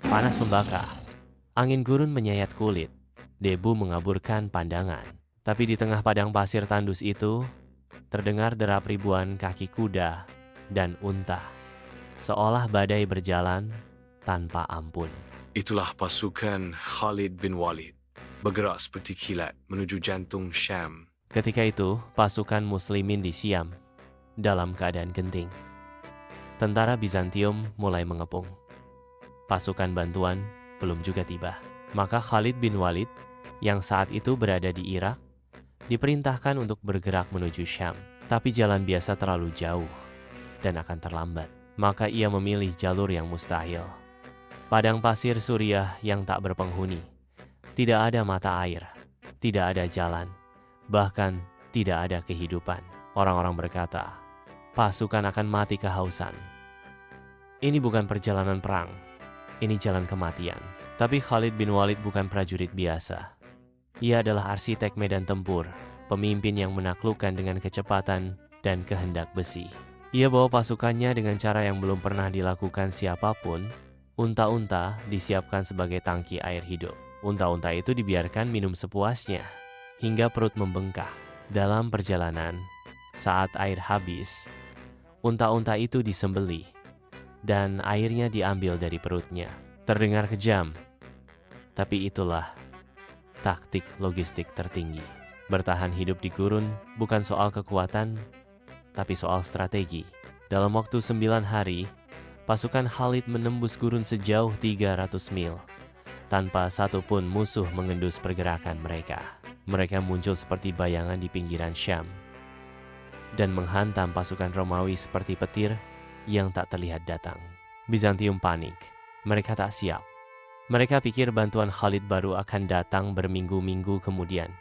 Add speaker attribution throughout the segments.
Speaker 1: Panas membakar, angin gurun menyayat kulit, debu mengaburkan pandangan. Tapi di tengah padang pasir tandus itu, terdengar derap ribuan kaki kuda dan unta, seolah badai berjalan tanpa ampun.
Speaker 2: Itulah pasukan Khalid bin Walid, bergerak seperti kilat menuju jantung Syam.
Speaker 1: Ketika itu, pasukan muslimin di Syam dalam keadaan genting. Tentara Bizantium mulai mengepung. Pasukan bantuan belum juga tiba. Maka Khalid bin Walid, yang saat itu berada di Irak, diperintahkan untuk bergerak menuju Syam. Tapi jalan biasa terlalu jauh dan akan terlambat. Maka ia memilih jalur yang mustahil. Padang pasir Suriah yang tak berpenghuni. Tidak ada mata air, tidak ada jalan, bahkan tidak ada kehidupan. Orang-orang berkata, pasukan akan mati kehausan. Ini bukan perjalanan perang, ini jalan kematian. Tapi Khalid bin Walid bukan prajurit biasa. Ia adalah arsitek medan tempur, pemimpin yang menaklukkan dengan kecepatan dan kehendak besi. Ia bawa pasukannya dengan cara yang belum pernah dilakukan siapapun. Unta-unta disiapkan sebagai tangki air hidup. Unta-unta itu dibiarkan minum sepuasnya hingga perut membengkak. Dalam perjalanan, saat air habis, unta-unta itu disembelih dan airnya diambil dari perutnya. Terdengar kejam, tapi itulah taktik logistik tertinggi. Bertahan hidup di gurun bukan soal kekuatan, tapi soal strategi. Dalam waktu 9 hari, pasukan Khalid menembus gurun sejauh 300 mil. Tanpa satupun musuh mengendus pergerakan mereka. Mereka muncul seperti bayangan di pinggiran Syam dan menghantam pasukan Romawi seperti petir yang tak terlihat datang. Bizantium panik. Mereka tak siap. Mereka pikir bantuan Khalid baru akan datang berminggu-minggu kemudian.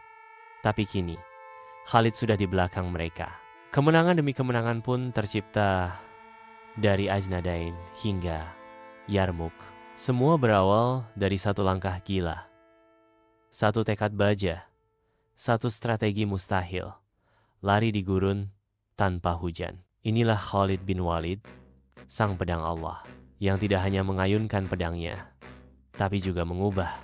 Speaker 1: Tapi kini, Khalid sudah di belakang mereka. Kemenangan demi kemenangan pun tercipta dari Ajnadain hingga Yarmuk. Semua berawal dari satu langkah gila, satu tekad baja, satu strategi mustahil, lari di gurun tanpa hujan. Inilah Khalid bin Walid, sang pedang Allah, yang tidak hanya mengayunkan pedangnya, tapi juga mengubah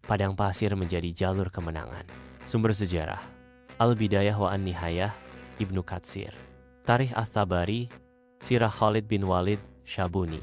Speaker 1: padang pasir menjadi jalur kemenangan. Sumber sejarah, Al-Bidayah wa An-Nihayah, Ibnu Katsir. Tarikh Ats-Tabari, Sirah Khalid bin Walid, Syabuni.